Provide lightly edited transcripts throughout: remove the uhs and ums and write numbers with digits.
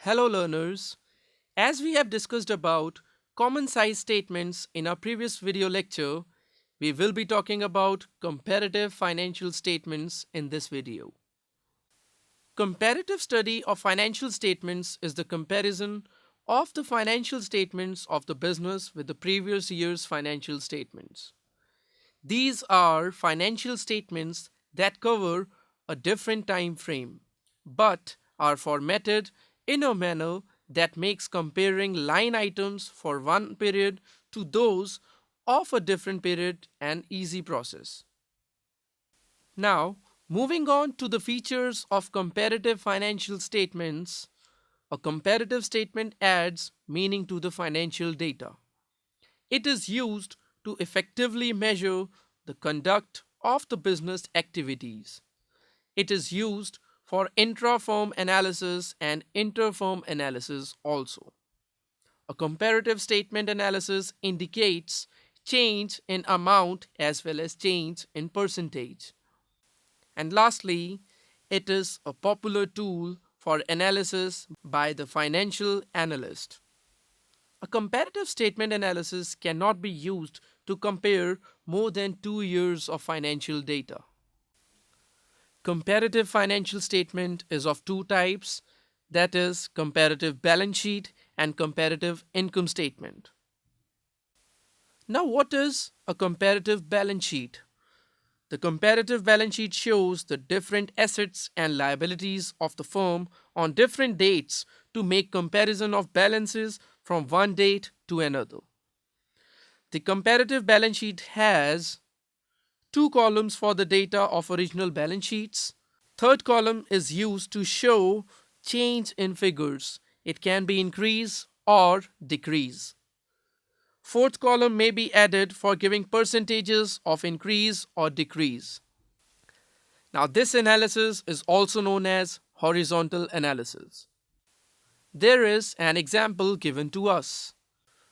Hello learners. As we have discussed about common size statements in our previous video lecture, we will be talking about comparative financial statements in this video. Comparative study of financial statements is the comparison of the financial statements of the business with the previous year's financial statements. These are financial statements that cover a different time frame but are formatted in a manner that makes comparing line items for one period to those of a different period an easy process. Now, moving on to the features of comparative financial statements, a comparative statement adds meaning to the financial data. It is used to effectively measure the conduct of the business activities. It is used for intra-firm analysis and inter-firm analysis also. A comparative statement analysis indicates change in amount as well as change in percentage. And lastly, it is a popular tool for analysis by the financial analyst. A comparative statement analysis cannot be used to compare more than 2 years of financial data. Comparative financial statement is of two types, that is comparative balance sheet and comparative income statement. Now what is a comparative balance sheet? The comparative balance sheet shows the different assets and liabilities of the firm on different dates to make comparison of balances from one date to another. The comparative balance sheet has two columns for the data of original balance sheets. Third column is used to show change in figures. It can be increase or decrease. Fourth column may be added for giving percentages of increase or decrease. Now this analysis is also known as horizontal analysis. There is an example given to us.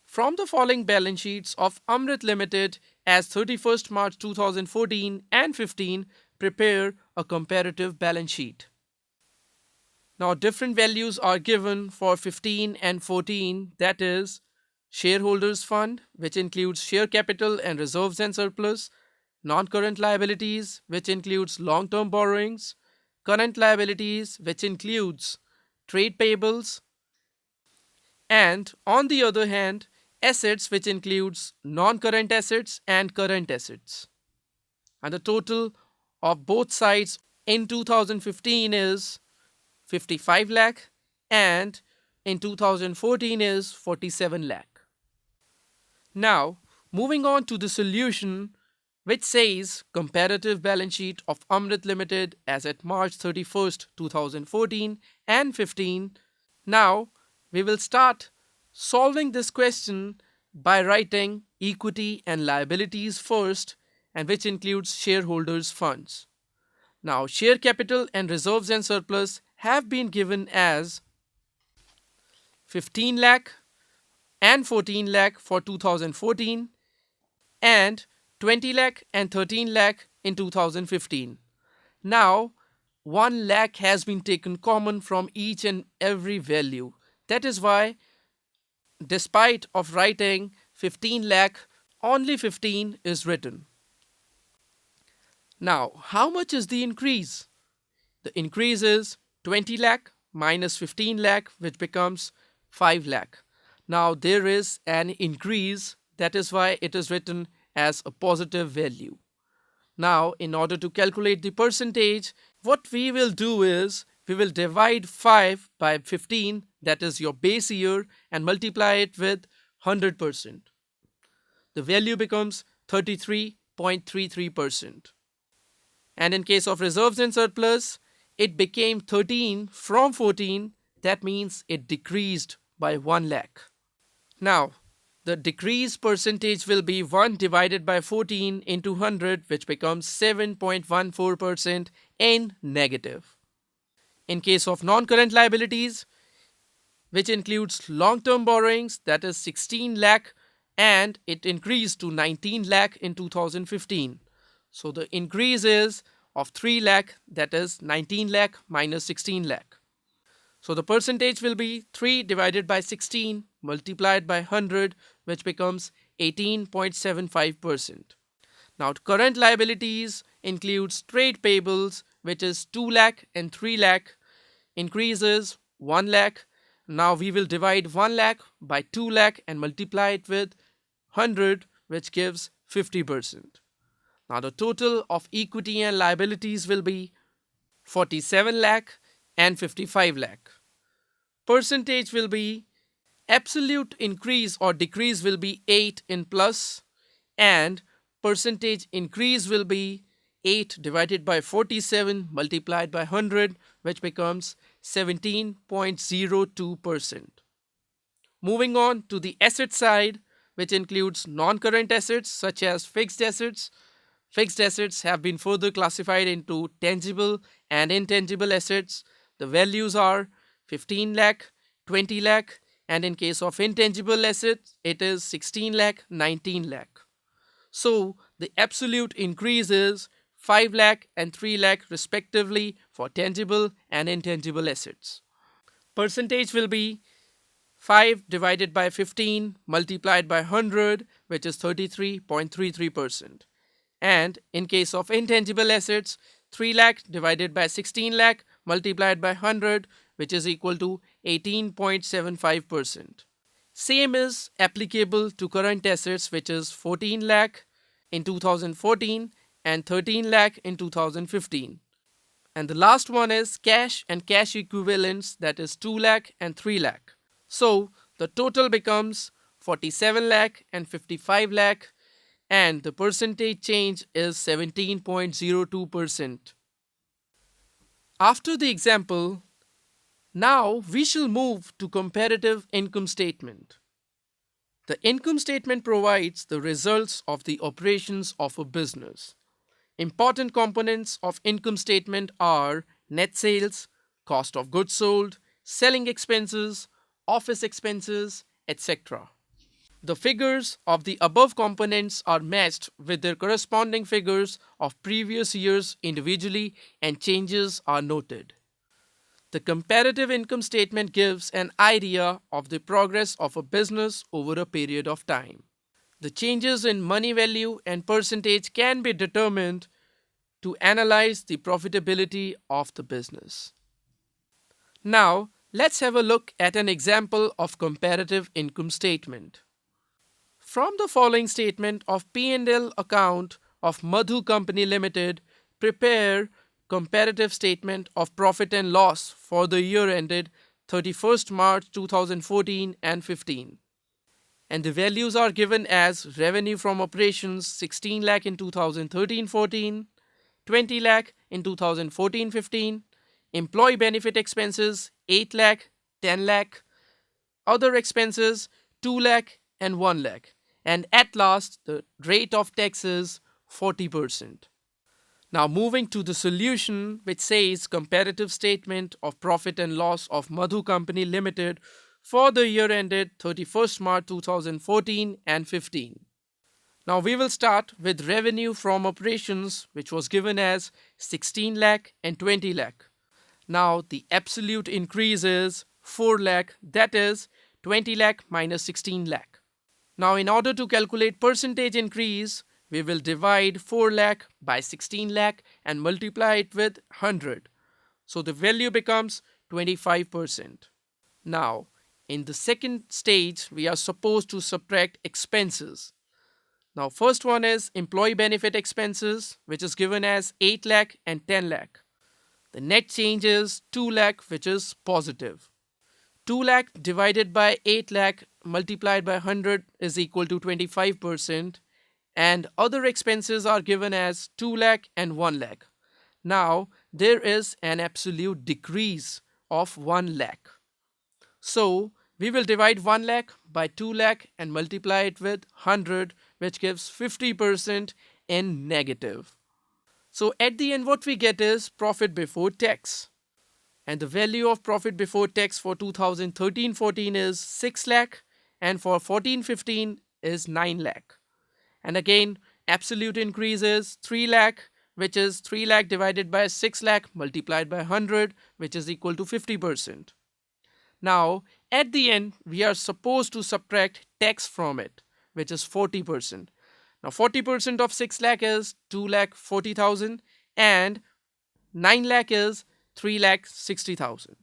From the following balance sheets of Amrit Limited as 31st March 2014 and 15, prepare a comparative balance sheet. Now different values are given for 15 and 14, that is shareholders fund, which includes share capital and reserves and surplus, non-current liabilities, which includes long-term borrowings, current liabilities, which includes trade payables, and on the other hand, assets, which includes non-current assets and current assets. And the total of both sides in 2015 is 55 lakh and in 2014 is 47 lakh. Now, moving on to the solution, which says comparative balance sheet of Amrit Limited as at March 31st, 2014 and 15. Now, we will start solving this question by writing equity and liabilities first, and which includes shareholders funds. Now, share capital and reserves and surplus have been given as 15 lakh and 14 lakh for 2014 and 20 lakh and 13 lakh in 2015. Now 1 lakh has been taken common from each and every value. That is why despite of writing 15 lakh, only 15 is written. Now how much is the increase? The increase is 20 lakh minus 15 lakh, which becomes 5 lakh. Now there is an increase, that is why it is written as a positive value. Now in order to calculate the percentage, what we will do is we will divide 5 by 15, that is your base year, and multiply it with 100%. The value becomes 33.33%. And in case of reserves and surplus, it became 13 from 14, that means it decreased by 1 lakh. Now, the decrease percentage will be 1 divided by 14 into 100, which becomes 7.14% in negative. In case of non-current liabilities, which includes long-term borrowings, that is 16 lakh, and it increased to 19 lakh in 2015. So the increase is of 3 lakh, that is 19 lakh minus 16 lakh. So the percentage will be 3 divided by 16 multiplied by 100, which becomes 18.75%. Now current liabilities includes trade payables, which is 2 lakh and 3 lakh, increases 1 lakh. Now we will divide 1 lakh by 2 lakh and multiply it with 100, which gives 50%. Now the total of equity and liabilities will be 47 lakh and 55 lakh. Percentage will be, absolute increase or decrease will be 8 in plus, and percentage increase will be 8 divided by 47 multiplied by 100, which becomes 17.02%. Moving on to the asset side, which includes non-current assets such as fixed assets. Fixed assets have been further classified into tangible and intangible assets. The values are 15 lakh, 20 lakh, and in case of intangible assets, it is 16 lakh, 19 lakh. So the absolute increase is 5 lakh and 3 lakh respectively for tangible and intangible assets. Percentage will be 5 divided by 15 multiplied by 100, which is 33.33%. And in case of intangible assets, 3 lakh divided by 16 lakh multiplied by 100, which is equal to 18.75%. Same is applicable to current assets, which is 14 lakh in 2014 and 13 lakh in 2015. And the last one is cash and cash equivalents, that is 2 lakh and 3 lakh. So the total becomes 47 lakh and 55 lakh, and the percentage change is 17.02%. After the example, now we shall move to comparative income statement. The income statement provides the results of the operations of a business. Important components of income statement are net sales, cost of goods sold, selling expenses, office expenses, etc. The figures of the above components are matched with their corresponding figures of previous years individually, and changes are noted. The comparative income statement gives an idea of the progress of a business over a period of time. The changes in money value and percentage can be determined to analyze the profitability of the business. Now, let's have a look at an example of comparative income statement. From the following statement of P&L account of Madhu Company Limited, prepare comparative statement of profit and loss for the year ended 31st March 2014 and 15. And the values are given as revenue from operations 16 lakh in 2013-14, 20 lakh in 2014-15, employee benefit expenses 8 lakh, 10 lakh, other expenses 2 lakh and 1 lakh, and at last the rate of tax is 40%. Now moving to the solution, which says comparative statement of profit and loss of Madhu Company Limited for the year ended 31st March 2014 and 15. Now we will start with revenue from operations, which was given as 16 lakh and 20 lakh. Now the absolute increase is 4 lakh, that is 20 lakh minus 16 lakh. Now in order to calculate percentage increase, we will divide 4 lakh by 16 lakh and multiply it with 100. So the value becomes 25%. Now in the second stage, we are supposed to subtract expenses. Now first one is employee benefit expenses, which is given as 8 lakh and 10 lakh. The net change is 2 lakh, which is positive. 2 lakh divided by 8 lakh multiplied by 100 is equal to 25%, and other expenses are given as 2 lakh and 1 lakh. Now there is an absolute decrease of 1 lakh. So we will divide 1 lakh by 2 lakh and multiply it with 100, which gives 50% in negative. So at the end what we get is profit before tax. And the value of profit before tax for 2013-14 is 6 lakh, and for 14-15 is 9 lakh. And again, absolute increase is 3 lakh, which is 3 lakh divided by 6 lakh multiplied by 100, which is equal to 50%. Now, at the end, we are supposed to subtract tax from it, which is 40%. Now, 40% of 6 lakh is 2 lakh 40,000 and 9 lakh is 3 lakh 60,000.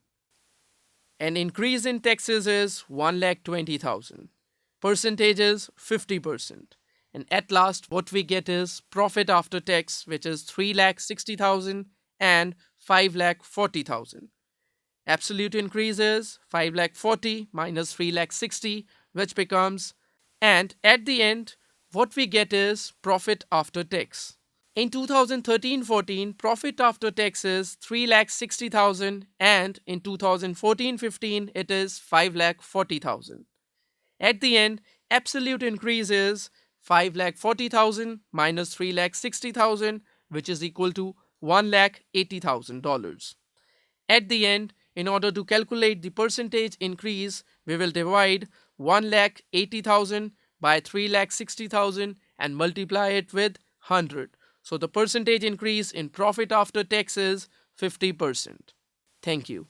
An increase in taxes is 1 lakh 20,000. Percentage is 50%. And at last, what we get is profit after tax, which is 3 lakh 60,000 and 5 lakh 40,000. Absolute increase is 5 lakh 40 minus 3 lakh 60, which becomes, and at the end, what we get is profit after tax. In 2013-14, profit after tax is 3 lakh 60,000 and in 2014-15, it is 5 lakh 40,000. At the end, absolute increase is 5 lakh 40,000 minus 3 lakh 60,000, which is equal to 1 lakh $80,000. At the end, in order to calculate the percentage increase, we will divide 1 lakh 80,000 by 3 lakh 60,000 and multiply it with 100. So the percentage increase in profit after tax is 50%. Thank you.